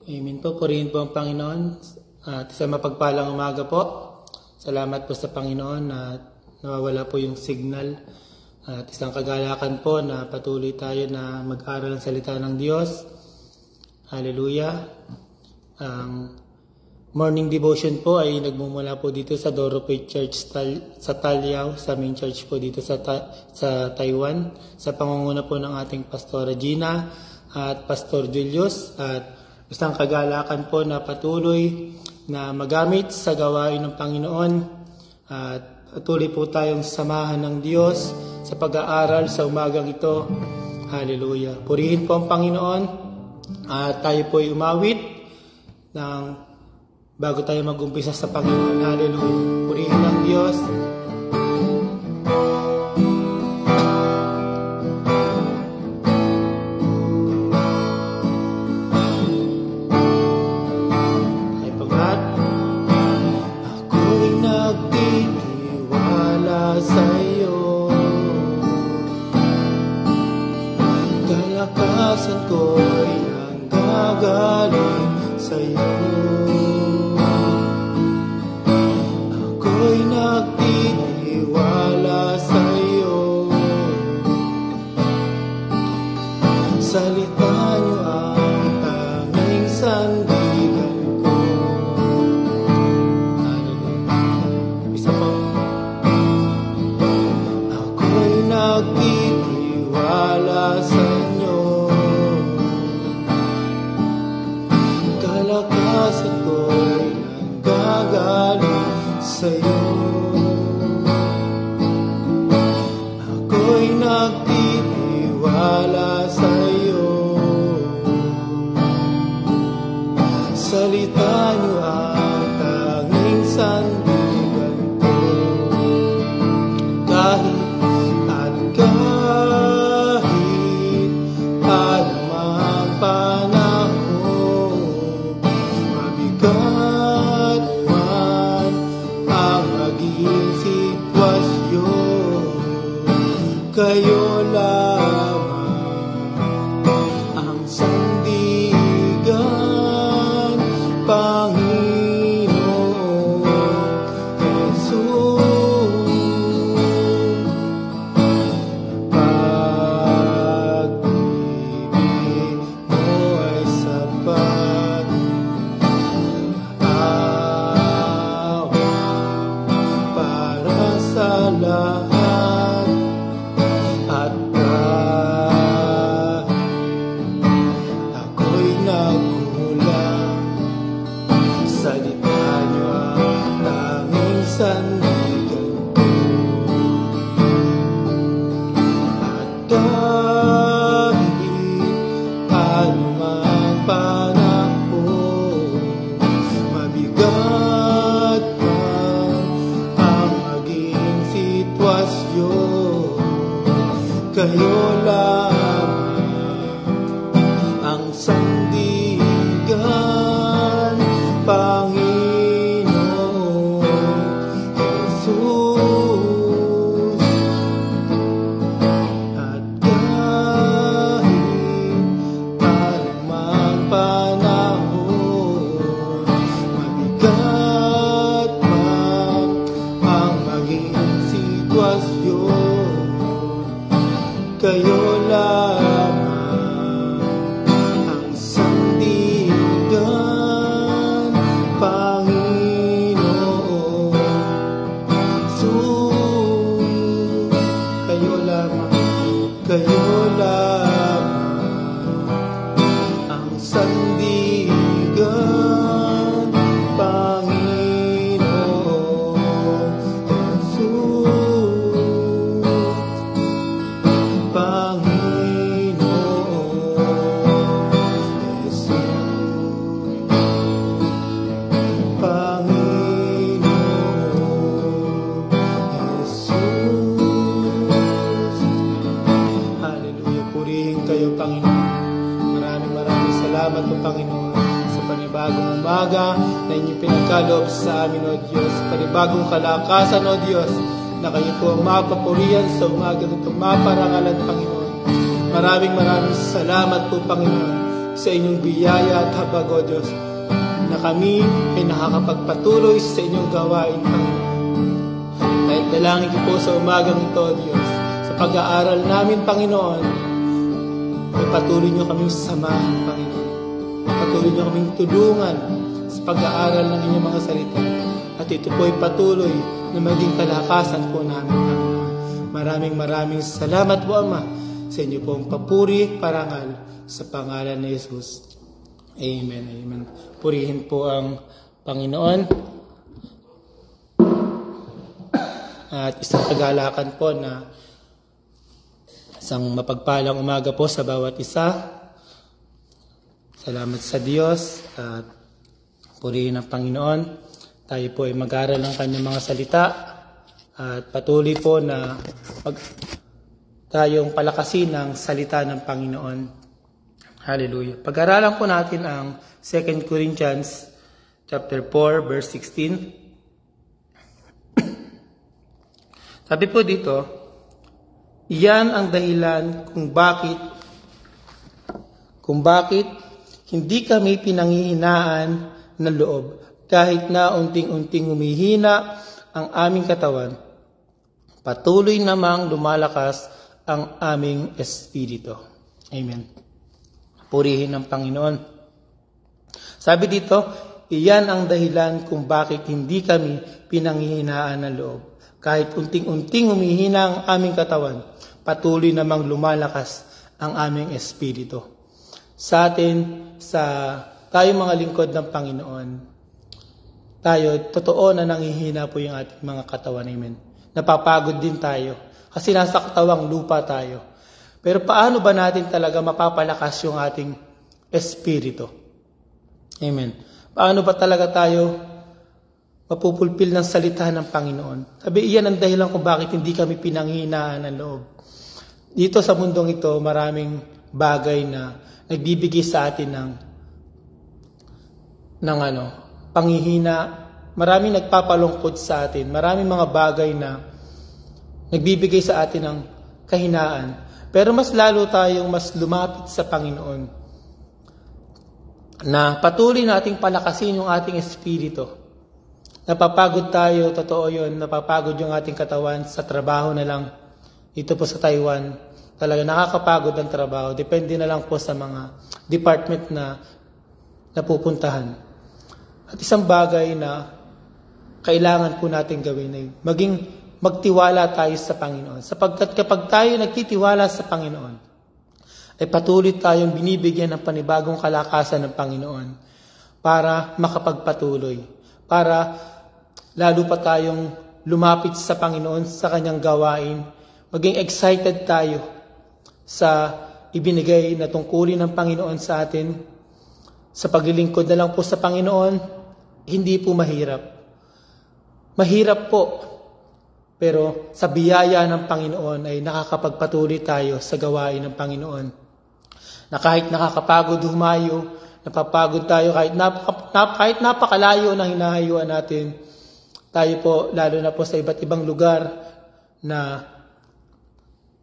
Amen po. Purihin po ang Panginoon. At sa mapagpalang umaga po. Salamat po sa Panginoon na nawawala po yung signal. At isang kagalakan po na patuloy tayo na mag-aral ng salita ng Diyos. Hallelujah. Ang morning devotion po ay nagmumula po dito sa Doropoy Church sa Talyao, sa main church po dito sa Taiwan. Sa pangunguna po ng ating Pastora Gina at Pastor Julius. At isang kagalakan po na patuloy na magamit sa gawain ng Panginoon. At patuloy po tayong samahan ng Diyos sa pag-aaral sa umagang ito. Hallelujah. Purihin po ang Panginoon. At tayo po ay umawit ng bago tayo mag-umpisa sa Panginoon. Hallelujah. Purihin ang Diyos. Ay pagkat ako'y nagtitiwala sa iyo, kalakasan ko'y nanggagaling sa iyo. Ako'y nagtitiwala sa iyo, salita niyo ang tanging sandigan ko. Isa po. Ako'y nagtitiwala sa inyo, kalakasan ko'y nanggagaling sa iyo. Ako'y nagtitiwala sa iyo, salita niyo ang tanging sandigan ko. Kahit anumang panahon, mabigat man ang maging sitwasyon, kayo lamang ang sandigan, Panginoon Jesus. Pag-ibig mo ay sapat, awa para sa lahat, at kahit ako'y nagkulang, salita niyo ang tanging sandigan ko. At kahit anumang panahon, mabigat man ang maging sitwasyon, kayo lamang ang sandigan, Panginoon Jesus. At kahit anumang panahon, mabigat man ang maging sitwasyon, kayo lamang ang sandigan, Panginoon Jesus. Kayo lamang ang sandigan, Panginoon Jesus. Panginoon Jesus. Panginoon Jesus. Hallelujah. Purihin kayo, Panginoon. Maraming salamat po, Panginoon, sa panibagong umaga na inyong pinagkaloob sa amin, O Diyos. Panibagong kalakasan, O Diyos, na kayo po ang mapapurihan sa umaga nito, maparangalan, Panginoon. Maraming salamat po, Panginoon, sa inyong biyaya at habag, O Diyos, na kami ay nakakapagpatuloy sa inyong gawain, Panginoon. Kahit dalangin ko po sa umagang ito, O Diyos, sa pag-aaral namin, Panginoon, ay patuloy niyo kaming samahan, Panginoon. Patuloy niyo kaming tulungan sa pag-aaral ng inyong mga salita. At ito po ay patuloy na maging kalakasan po namin, Panginoon. Maraming salamat po, Ama, sa inyo pong papuri, parangal, sa pangalan ni Jesus. Amen, amen. Purihin po ang Panginoon. At isang kagalakan po na isang mapagpalang umaga po sa bawat isa. Salamat sa Diyos at purihin ang Panginoon. Tayo po ay mag-aral ng kanyang mga salita at patuloy po na tayong palakasin ang salita ng Panginoon. Hallelujah. Pag-aralan po natin ang 2 Corinthians chapter 4 verse 16. Sabi po dito, iyan ang dahilan kung bakit hindi kami pinanghihinaan ng loob kahit na unting-unting humihina ang aming katawan. Patuloy namang lumalakas ang aming espiritu. Amen. Purihin ang Panginoon. Sabi dito, iyan ang dahilan kung bakit hindi kami pinanghihinaan ng loob. Kahit unting-unting humihina ang aming katawan, patuloy namang lumalakas ang aming espiritu. Sa atin, tayo mga lingkod ng Panginoon, tayo, totoo na nanghihina po yung ating mga katawan. Amen. Napapagod din tayo kasi nasa katawang lupa tayo. Pero paano ba natin talaga mapapalakas yung ating espiritu? Amen. Paano ba talaga tayo mapupulpil ng salita ng Panginoon? Sabi, iyan ang dahilan kung bakit hindi kami pinanghihinaan ng loob. Dito sa mundong ito, maraming bagay na nagbibigay sa atin ng panghihina. Maraming nagpapalungkot sa atin. Maraming mga bagay na nagbibigay sa atin ng kahinaan. Pero mas lalo tayong mas lumapit sa Panginoon na patuloy nating palakasin yung ating espiritu. Napapagod tayo, totoo yun, napapagod yung ating katawan sa trabaho na lang. Ito po sa Taiwan, talaga nakakapagod ang trabaho. Depende na lang po sa mga department na napupuntahan. At isang bagay na kailangan po natin gawin ay magtiwala tayo sa Panginoon. Sapagkat kapag tayo nagtitiwala sa Panginoon, ay patuloy tayong binibigyan ng panibagong kalakasan ng Panginoon para makapagpatuloy. Para lalo pa tayong lumapit sa Panginoon sa kanyang gawain. Maging excited tayo sa ibinigay na tungkulin ng Panginoon sa atin. Sa paglilingkod na lang po sa Panginoon, hindi po mahirap. Mahirap po. Pero sa biyaya ng Panginoon ay nakakapagpatuloy tayo sa gawain ng Panginoon. Na kahit nakakapagod humayo, napapagod tayo kahit napakalayo ng hinahayuan natin, tayo po, lalo na po sa iba't ibang lugar na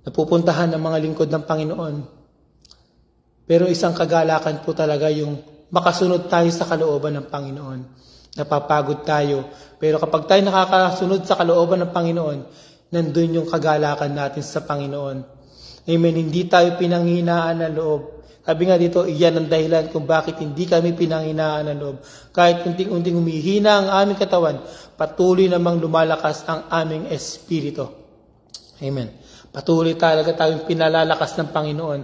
napupuntahan ng mga lingkod ng Panginoon. Pero isang kagalakan po talaga yung makasunod tayo sa kalooban ng Panginoon. Napapagod tayo. Pero kapag tayo nakakasunod sa kalooban ng Panginoon, nandun yung kagalakan natin sa Panginoon. Amen. Hindi tayo pinanghinaan ng loob. Sabi nga dito, iyan ang dahilan kung bakit hindi kami pinanghinaan ng loob. Kahit unting-unting humihina ang aming katawan, patuloy namang lumalakas ang aming espiritu. Amen. Patuloy talaga tayong pinalalakas ng Panginoon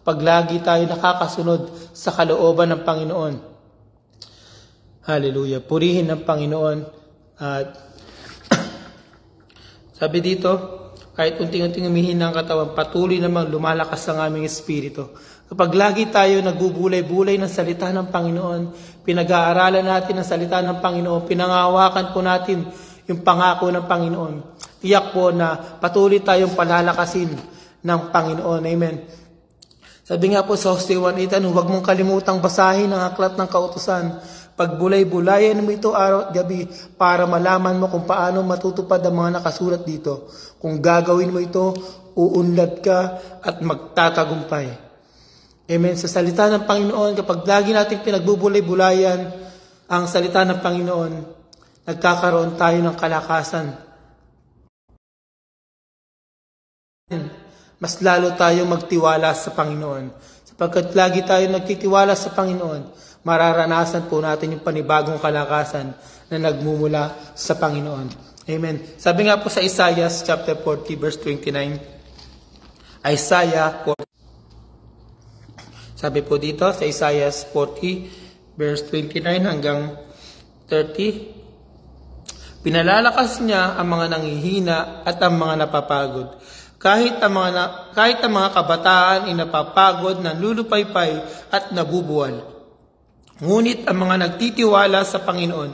kapag lagi tayo nakakasunod sa kalooban ng Panginoon. Hallelujah. Purihin ng Panginoon. At sabi dito, kahit unting-unting humihina ang katawan, patuloy namang lumalakas ang aming espiritu. Kapag lagi tayo nagbubulay-bulay ng salita ng Panginoon, pinag-aaralan natin ang salita ng Panginoon, pinangahawakan po natin yung pangako ng Panginoon, tiyak po na patuloy tayong palalakasin ng Panginoon. Amen. Sabi nga po sa Hosea 1:8, huwag mong kalimutang basahin ang aklat ng kautusan. Pagbulay-bulayan mo ito araw at gabi para malaman mo kung paano matutupad ang mga nakasulat dito. Kung gagawin mo ito, uunlad ka at magtatagumpay. Amen. Sa salita ng Panginoon, kapag lagi natin pinagbubulay-bulayan ang salita ng Panginoon, nagkakaroon tayo ng kalakasan. Mas lalo tayong magtiwala sa Panginoon. Sapagkat lagi tayo nagtitiwala sa Panginoon, mararanasan po natin yung panibagong kalakasan na nagmumula sa Panginoon. Amen. Sabi nga po sa Isaiah chapter 40 verse 29, Isaiah 40. Sabi po dito sa Isaiah 40 verse 29 hanggang 30, pinalalakas niya ang mga nanghihina at ang mga napapagod. Kahit ang mga kabataan ay napapagod, nanlulupaypay at nabubuwal. Ngunit ang mga nagtitiwala sa Panginoon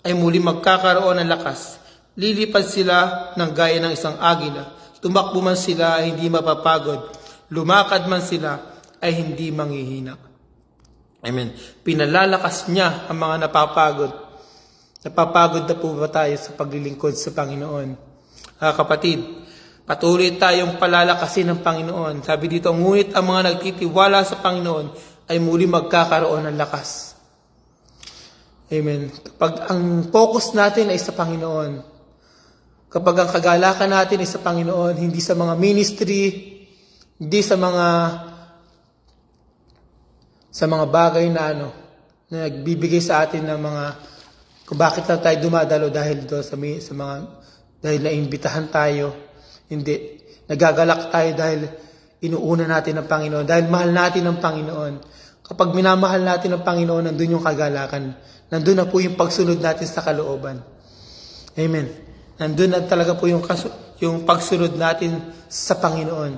ay muli magkakaroon ng lakas. Lilipad sila ng gaya ng isang agila. Tumakbo man sila ay hindi mapapagod. Lumakad man sila ay hindi manghihina. Amen. Pinalalakas niya ang mga napapagod. Napapagod na po ba tayo sa paglilingkod sa Panginoon? Kapatid, patuloy tayong palalakasin ng Panginoon. Sabi dito, ngunit ang mga nagtitiwala sa Panginoon ay muli magkakaroon ng lakas. Amen. Kapag ang focus natin ay sa Panginoon, kapag ang kagalakan natin ay sa Panginoon, hindi sa mga ministry, hindi sa mga bagay na na nagbibigay sa atin ng mga kung bakit lang tayo dumadalo dahil doon dahil naimbitahan tayo. Hindi. Nagagalak tayo dahil inuuna natin ang Panginoon, dahil mahal natin ang Panginoon. Kapag minamahal natin ang Panginoon, nandun yung kagalakan. Nandun na po yung pagsunod natin sa kalooban. Amen. Nandun na talaga po yung pagsunod natin sa Panginoon.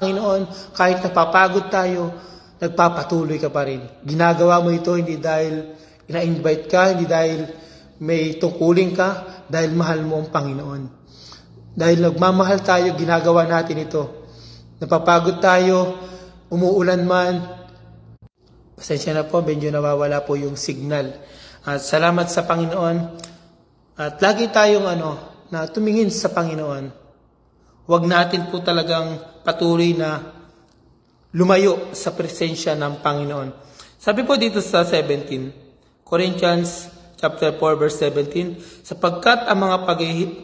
Panginoon, kahit napapagod tayo, nagpapatuloy ka pa rin. Ginagawa mo ito hindi dahil ina-invite ka, hindi dahil may tungkulin ka, dahil mahal mo ang Panginoon. Dahil nagmamahal tayo, ginagawa natin ito. Napapagod tayo, umuulan man. Pasensya na po, medyo nawawala po yung signal. At salamat sa Panginoon. At lagi tayong na tumingin sa Panginoon. Huwag natin po talagang patuloy na lumayo sa presensya ng Panginoon. Sabi po dito sa 17, Corinthians chapter 4 verse 17, sapagkat ang mga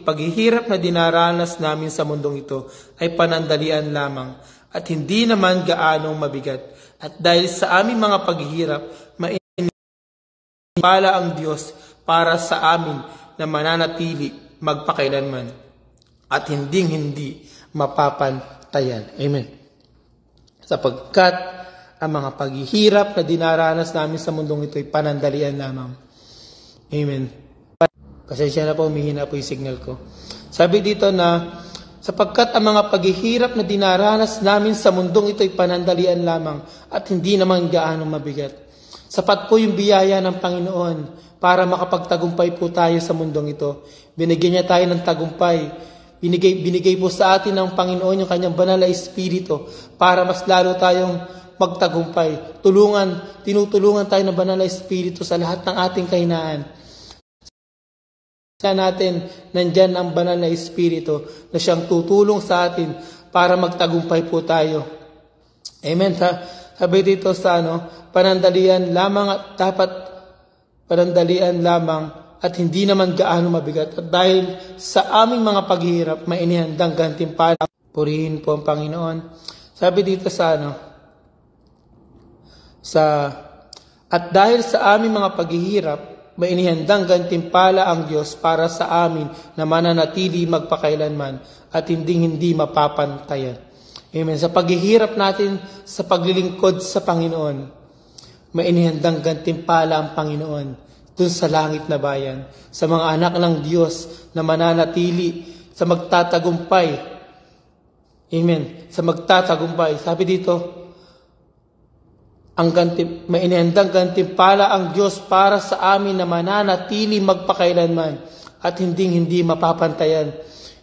paghihirap na dinaranas namin sa mundong ito ay panandalian lamang at hindi naman gaanong mabigat. At dahil sa aming mga paghihirap, mainipala ang Diyos para sa amin na mananatili magpakailanman at hindi mapapantayan. Amen. Sapagkat ang mga paghihirap na dinaranas namin sa mundong ito ay panandalian lamang. Amen. Pasensya na po, humihina po yung signal ko. Sabi dito na, sapagkat ang mga paghihirap na dinaranas namin sa mundong ito ay panandalian lamang at hindi naman gaano mabigat. Sapat po yung biyaya ng Panginoon para makapagtagumpay po tayo sa mundong ito. Binigyan niya tayo ng tagumpay. Binigay po sa atin ng Panginoon yung kanyang banal na Espiritu para mas lalo tayong magtagumpay. Tinutulungan tayo ng banal na Espiritu sa lahat ng ating kahinaan. Sa natin, nandyan ang banal na Espiritu na siyang tutulong sa atin para magtagumpay po tayo. Amen. Sabi dito sa panandalian lamang at dapat panandalian lamang at hindi naman gaano mabigat. At dahil sa aming mga paghihirap, may inihandang gantimpala. Purihin po ang Panginoon. Sabi dito at dahil sa aming mga paghihirap, may inihandang gantimpala ang Diyos para sa amin na mananatili magpakailanman at hindi mapapantayan. Amen. Sa paghihirap natin sa paglilingkod sa Panginoon, may inihandang gantimpala ang Panginoon dun sa langit na bayan, sa mga anak ng Diyos na mananatili sa magtatagumpay. Amen. Sa magtatagumpay. Sabi dito, may inihandang gantimpala ang Diyos para sa amin na mananatili magpakailanman at hindi mapapantayan.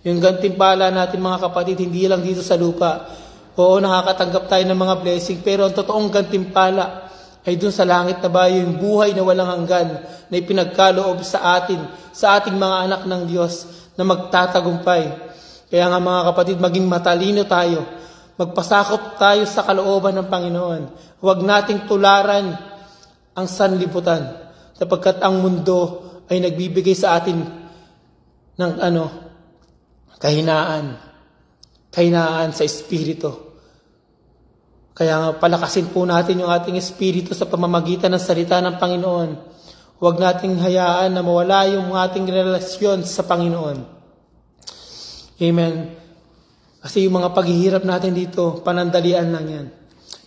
Yung gantimpala natin mga kapatid, hindi lang dito sa lupa. Oo, nakakatanggap tayo ng mga blessing, pero ang totoong gantimpala ay dun sa langit na bayan, yung buhay na walang hanggan na ipinagkaloob sa ating mga anak ng Diyos na magtatagumpay. Kaya nga mga kapatid, maging matalino tayo. Magpasakop tayo sa kalooban ng Panginoon. Huwag nating tularan ang sanlibutan, sapagkat ang mundo ay nagbibigay sa atin ng kahinaan sa espiritu. Kaya nga palakasin po natin yung ating espiritu sa pamamagitan ng salita ng Panginoon. Huwag nating hayaan na mawala yung ating relasyon sa Panginoon. Amen. Kasi yung mga paghihirap natin dito, panandalian lang yan.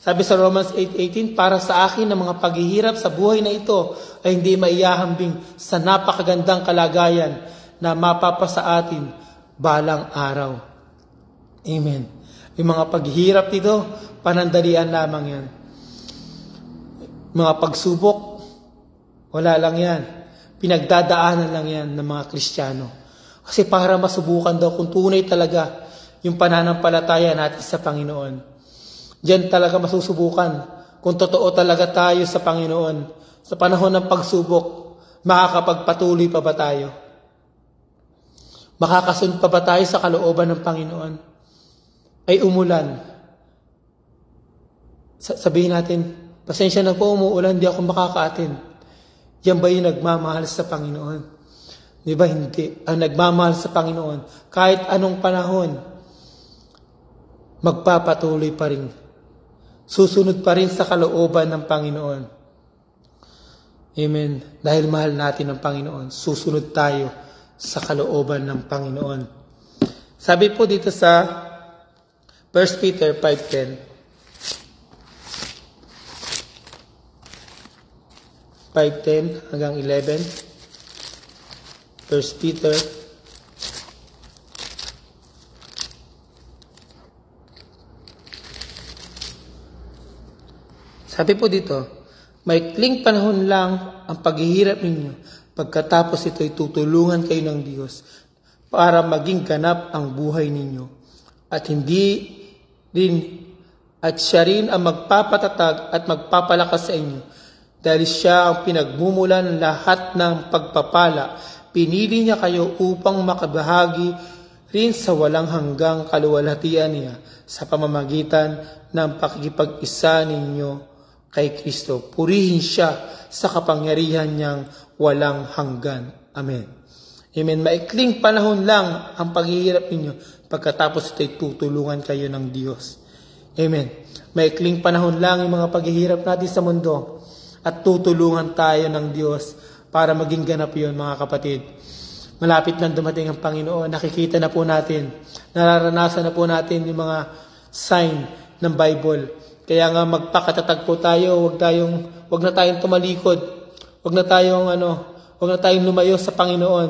Sabi sa Romans 8:18, para sa akin ang mga paghihirap sa buhay na ito ay hindi maiyahambing sa napakagandang kalagayan na mapapasa atin balang araw. Amen. Yung mga paghihirap dito, panandalian lamang yan. Mga pagsubok, wala lang yan. Pinagdadaanan lang yan ng mga Kristiyano. Kasi para masubukan daw kung tunay talaga yung pananampalataya natin sa Panginoon. Diyan talaga masusubukan kung totoo talaga tayo sa Panginoon. Sa panahon ng pagsubok, makakapagpatuloy pa ba tayo? Makakasunod pa ba tayo sa kalooban ng Panginoon? Ay umulan. Sabihin natin, pasensya na po, umuulan, di ako makaka-attend. Yan ba yung nagmamahal sa Panginoon? Di ba hindi? Ang nagmamahal sa Panginoon, kahit anong panahon, magpapatuloy pa rin. Susunod pa rin sa kalooban ng Panginoon. Amen. Dahil mahal natin ang Panginoon, susunod tayo sa kalooban ng Panginoon. Sabi po dito sa 1 Peter 5:10. 5:10 hanggang 11. 1 Peter. Sabi po dito, maikling panahon lang ang paghihirap ninyo, pagkatapos ito'y tutulungan kayo ng Diyos para maging ganap ang buhay ninyo. At siya rin ang magpapatatag at magpapalakas sa inyo, dahil siya ang pinagmumula ng lahat ng pagpapala. Pinili niya kayo upang makabahagi rin sa walang hanggang kaluwalhatian niya sa pamamagitan ng pakikipag-isa ninyo kay Kristo. Purihin siya sa kapangyarihan niyang walang hanggan. Amen. Amen. Maikling panahon lang ang paghihirap ninyo, pagkatapos ito'y tutulungan kayo ng Diyos. Amen. Maikling panahon lang yung mga paghihirap natin sa mundo at tutulungan tayo ng Diyos para maging ganap yun, mga kapatid. Malapit nang dumating ang Panginoon. Nakikita na po natin, nararanasan na po natin yung mga sign ng Bible. Kaya nga magpakatatag po tayo, wag na tayong tumalikod. Wag na tayong lumayo sa Panginoon.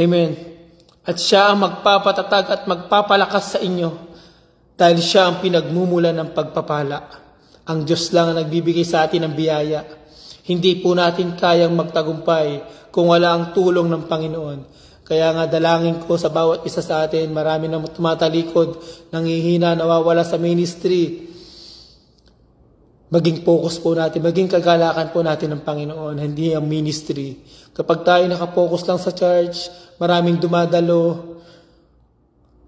Amen. At siya ang magpapatatag at magpapalakas sa inyo, dahil siya ang pinagmumula ng pagpapala. Ang Diyos lang ang nagbibigay sa atin ng biyaya. Hindi po natin kayang magtagumpay kung wala ang tulong ng Panginoon. Kaya nga dalangin ko sa bawat isa sa atin, marami na tumatalikod, nanghihina, nawawala sa ministry. Maging focus po natin, maging kagalakan po natin ng Panginoon, hindi ang ministry. Kapag tayo nakapokus lang sa church, maraming dumadalo,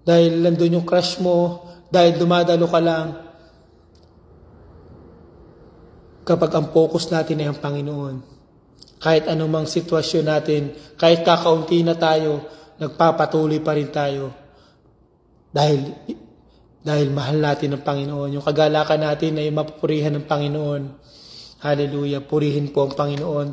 dahil nandun yung crush mo, dahil dumadalo ka lang. Kapag ang focus natin ay ang Panginoon, kahit anumang sitwasyon natin, kahit kakaunti na tayo, nagpapatuloy pa rin tayo. Dahil mahal natin ang Panginoon. Yung kagalakan natin ay mapupurihan ng Panginoon. Hallelujah. Purihin po ang Panginoon.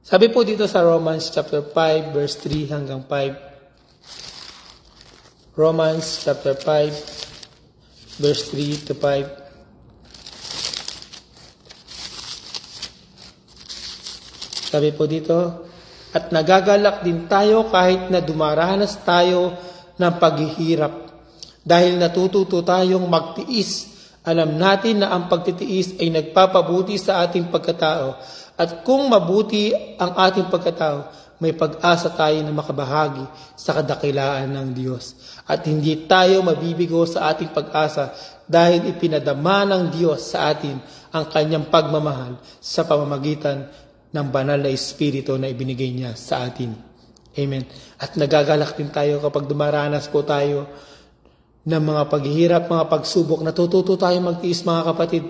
Sabi po dito sa Romans chapter 5, verse 3 hanggang 5. Romans chapter 5, verse 3 to 5. Sabi po dito, at nagagalak din tayo kahit na dumaranas tayo ng paghihirap. Dahil natututo tayong magtiis. Alam natin na ang pagtitiis ay nagpapabuti sa ating pagkatao. At kung mabuti ang ating pagkatao, may pag-asa tayo na makabahagi sa kadakilaan ng Diyos. At hindi tayo mabibigo sa ating pag-asa dahil ipinadama ng Diyos sa atin ang kanyang pagmamahal sa pamamagitan ng banal na Espiritu na ibinigay niya sa atin. Amen. At nagagalak din tayo kapag dumaranas po tayo ng mga paghihirap, mga pagsubok. Natututo tayo magtiis, mga kapatid.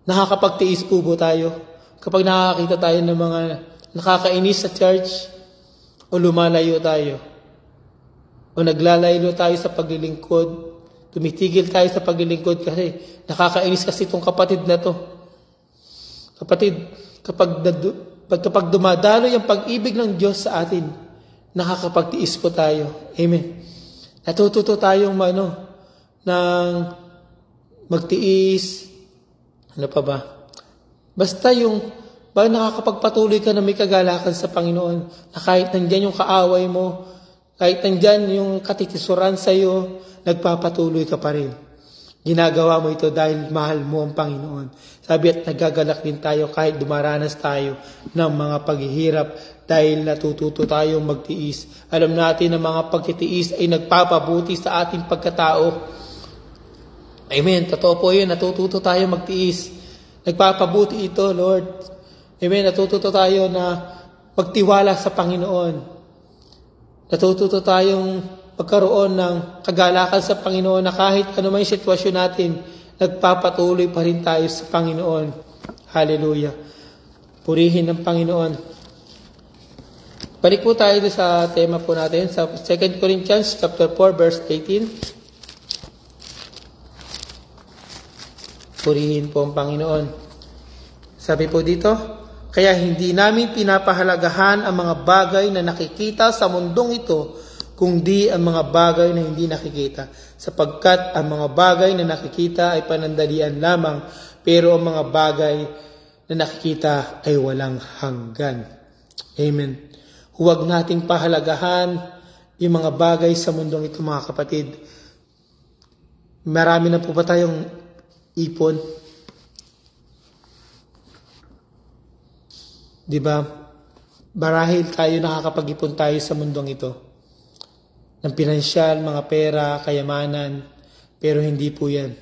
Nakakapagtiis po tayo kapag nakakita tayo ng mga nakakainis sa church o lumalayo tayo o naglalayo tayo sa paglilingkod. Tumitigil tayo sa paglilingkod kasi nakakainis kasi itong kapatid na to. Kapatid, kapag dumadalo yung pag-ibig ng Diyos sa atin, nakakapagtiis po tayo. Amen. Natututo tayong ng magtiis. Ano pa ba? Basta nakakapagpatuloy ka na may kagalakan sa Panginoon, na kahit nandyan yung kaaway mo, kahit nandyan yung katitisuran sa iyo, nagpapatuloy ka pa rin. Ginagawa mo ito dahil mahal mo ang Panginoon. Sabi at nagagalak din tayo kahit dumaranas tayo ng mga paghihirap dahil natututo tayong magtiis. Alam natin na mga pagtitiis ay nagpapabuti sa ating pagkatao. Amen. Totoo po yun. Natututo tayong magtiis. Nagpapabuti ito, Lord. Amen. Natututo tayo na magtiwala sa Panginoon. Natututo tayong pagkaroon ng kagalakan sa Panginoon na kahit ano may sitwasyon natin, nagpapatuloy pa rin tayo sa Panginoon. Hallelujah. Purihin ng Panginoon. Balik po tayo sa tema po natin sa 2 Corinthians chapter 4 verse 18. Purihin po ang Panginoon. Sabi po dito, kaya hindi namin pinapahalagahan ang mga bagay na nakikita sa mundong ito, kundi ang mga bagay na hindi nakikita. Sapagkat ang mga bagay na nakikita ay panandalian lamang, pero ang mga bagay na nakikita ay walang hanggan. Amen. Huwag nating pahalagahan yung mga bagay sa mundong ito, mga kapatid. Marami na po ba tayong ipon? Diba? Marahil tayo nakakapag-ipon tayo sa mundong ito ng pinansyal, mga pera, kayamanan, pero hindi po yan.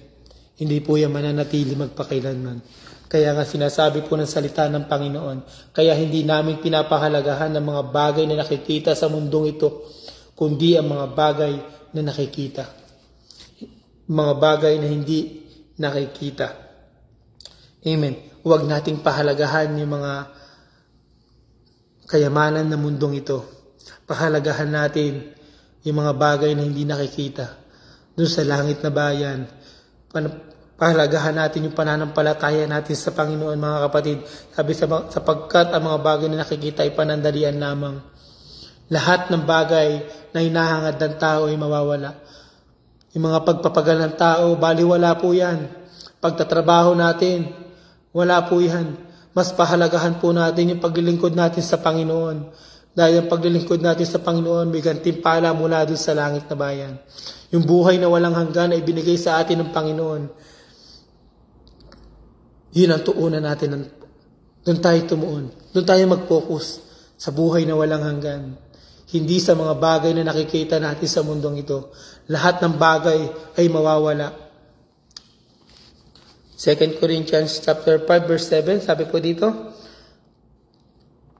Hindi po yan mananatili magpakailanman. Kaya nga sinasabi po ng salita ng Panginoon, kaya hindi namin pinapahalagahan ng mga bagay na nakikita sa mundong ito, kundi ang mga bagay na nakikita. Mga bagay na hindi nakikita. Amen. Huwag nating pahalagahan yung mga kayamanan ng mundong ito. Pahalagahan natin yung mga bagay na hindi nakikita doon sa langit na bayan. Pahalagahan natin yung pananampalataya natin sa Panginoon, mga kapatid. Sabi sapagkat ang mga bagay na nakikita ay panandalian lamang. Lahat ng bagay na hinahangad ng tao ay mawawala. Yung mga pagpapagal ng tao, baliwala po yan. Pagtatrabaho natin, wala po yan. Mas pahalagahan po natin yung paglilingkod natin sa Panginoon. Dahil ang paglilingkod natin sa Panginoon, may gantimpala mula doon sa langit na bayan. Yung buhay na walang hanggan ay binigay sa atin ng Panginoon. Yun ang tuunan natin. Doon tayo tumuon. Doon tayo mag-focus sa buhay na walang hanggan. Hindi sa mga bagay na nakikita natin sa mundong ito. Lahat ng bagay ay mawawala. 2 Corinthians chapter 5 verse 7, sabi po dito,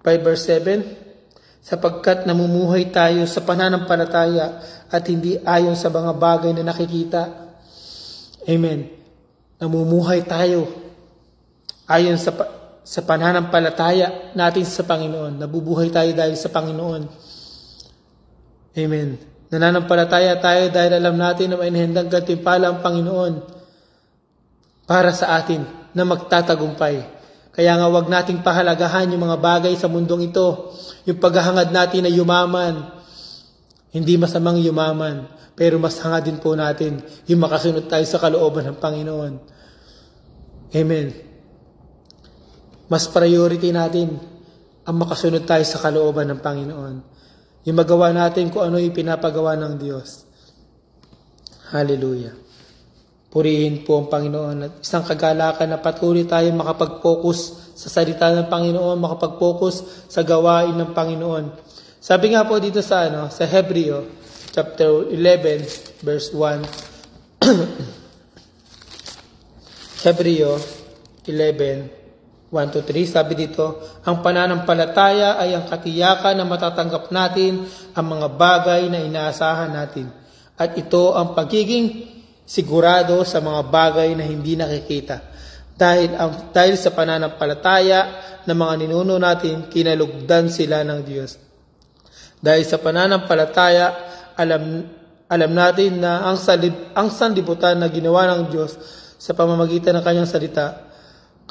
5 verse 7, sapagkat namumuhay tayo sa pananampalataya at hindi ayon sa mga bagay na nakikita. Amen. Namumuhay tayo ayon sa pananampalataya natin sa Panginoon. Nabubuhay tayo dahil sa Panginoon. Amen. Nananampalataya tayo dahil alam natin na may inahandang gantimpala ang Panginoon para sa atin na magtatagumpay. Kaya nga wag nating pahalagahan yung mga bagay sa mundong ito. Yung paghahangad natin na yumaman. Hindi masamang yumaman. Pero mas hangad din po natin yung makasunod tayo sa kalooban ng Panginoon. Amen. Mas priority natin ang makasunod tayo sa kalooban ng Panginoon. Yung magawa natin kung ano yung pinapagawa ng Diyos. Hallelujah. Purihin po ang Panginoon at isang kagalakan na patuloy tayo makapag-focus sa salita ng Panginoon, makapag-focus sa gawain ng Panginoon. Sabi nga po dito sa Hebreo chapter 11 verse 1. Hebreo 11 1 to 3, sabi dito, ang pananampalataya ay ang katiyakan na matatanggap natin ang mga bagay na inaasahan natin. At ito ang pagiging sigurado sa mga bagay na hindi nakikita. Dahil sa pananampalataya ng mga ninuno natin, kinalugdan sila ng Diyos. Dahil sa pananampalataya, alam natin na ang sanlibutan na ginawa ng Diyos sa pamamagitan ng kanyang salita,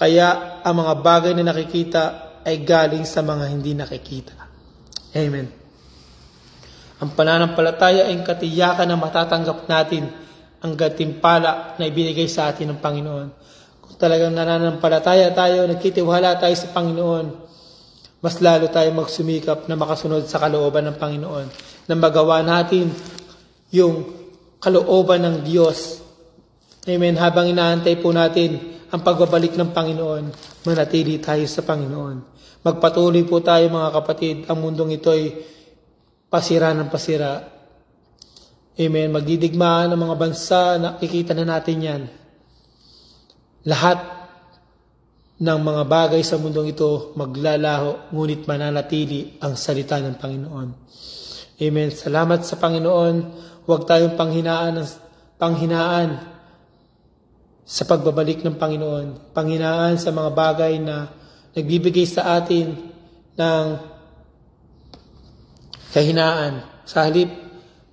kaya ang mga bagay na nakikita ay galing sa mga hindi nakikita. Amen. Ang pananampalataya ay katiyakan na matatanggap natin ang gantimpala na ibinigay sa atin ng Panginoon. Kung talagang nananampalataya tayo, nagtitiwala tayo sa Panginoon, mas lalo tayo magsumikap na makasunod sa kalooban ng Panginoon, na magawa natin yung kalooban ng Diyos. Amen. Habang inaantay po natin ang pagbabalik ng Panginoon, manatili tayo sa Panginoon. Magpatuloy po tayo mga kapatid, ang mundong ito ay pasira ng pasira. Amen. Magdidigmaan ng mga bansa, nakikita na natin yan. Lahat ng mga bagay sa mundong ito maglalaho, ngunit mananatili ang salita ng Panginoon. Amen. Salamat sa Panginoon. Huwag tayong panghinaan sa pagbabalik ng Panginoon. Panghinaan sa mga bagay na nagbibigay sa atin ng kahinaan. Sa halip,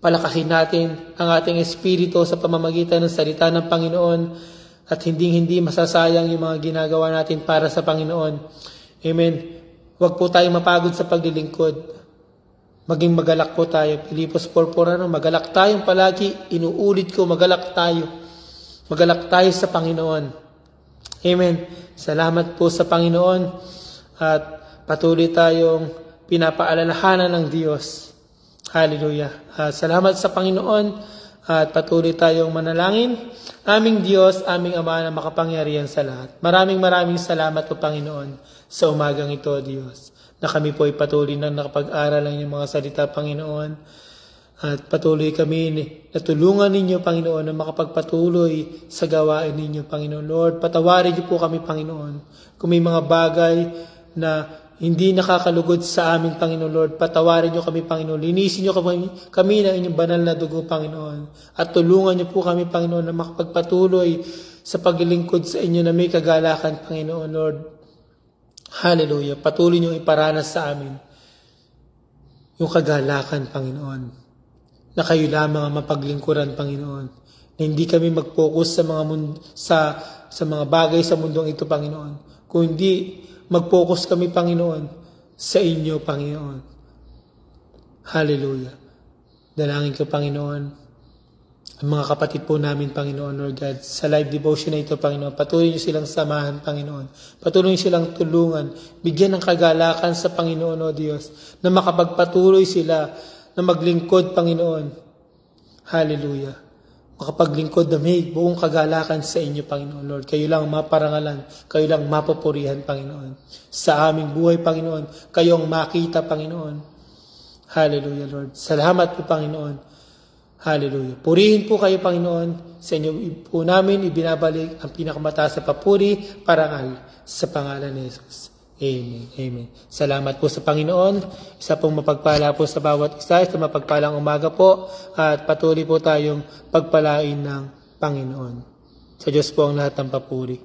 palakasin natin ang ating espiritu sa pamamagitan ng salita ng Panginoon at hindi masasayang yung mga ginagawa natin para sa Panginoon. Amen. Huwag po tayong mapagod sa paglilingkod. Maging magalak po tayo. Pilipos 4:4, magalak tayong palagi. Inuulit ko, magalak tayo. Magalak tayo sa Panginoon. Amen. Salamat po sa Panginoon at patuloy tayong pinapaalalahanan ng Diyos. Hallelujah. Salamat sa Panginoon at patuloy tayong manalangin. Aming Diyos, aming Ama na makapangyarihan sa lahat. Maraming salamat po Panginoon sa umagang ito, Diyos, na kami po ay patuloy na nakapag-aral ng iyong mga salita, Panginoon. At patuloy kami natulungan ninyo, Panginoon, na makapagpatuloy sa gawain ninyo, Panginoon. Lord, patawarin niyo po kami, Panginoon. Kung may mga bagay na hindi nakakalugod sa amin, Panginoon, Lord, patawarin niyo kami, Panginoon. Linisin niyo kami ng inyong banal na dugo, Panginoon. At tulungan niyo po kami, Panginoon, na makapagpatuloy sa paglilingkod sa inyo na may kagalakan, Panginoon, Lord. Hallelujah. Patuloy niyo iparanas sa amin yung kagalakan, Panginoon, na kayo lamang ang mapaglingkuran, Panginoon. Na hindi kami mag-focus sa mga bagay sa mundong ito, Panginoon. Kundi mag-focus kami, Panginoon, sa inyo, Panginoon. Hallelujah. Dalangin ko, Panginoon, ang mga kapatid po namin, Panginoon, Lord God, sa live devotion na ito, Panginoon, patuloy niyo silang samahan, Panginoon. Patuloy niyo silang tulungan. Bigyan ng kagalakan sa Panginoon, O Diyos, na makapagpatuloy sila na maglingkod, Panginoon. Hallelujah. Makapaglingkod na may buong kagalakan sa inyo, Panginoon, Lord. Kayo lang maparangalan, kayo lang mapupurihan, Panginoon. Sa aming buhay, Panginoon, kayo ang makita, Panginoon. Hallelujah, Lord. Salamat po, Panginoon. Hallelujah. Purihin po kayo, Panginoon. Sa inyo po namin ibinabalik ang pinakamataas na papuri, parangal, sa pangalan ni Jesus. Amen. Amen. Salamat po sa Panginoon. Isa pong mapagpala po sa bawat isa. Isa mapagpalang umaga po. At patuloy po tayong pagpalain ng Panginoon. Sa Diyos po ang lahat ng papuri.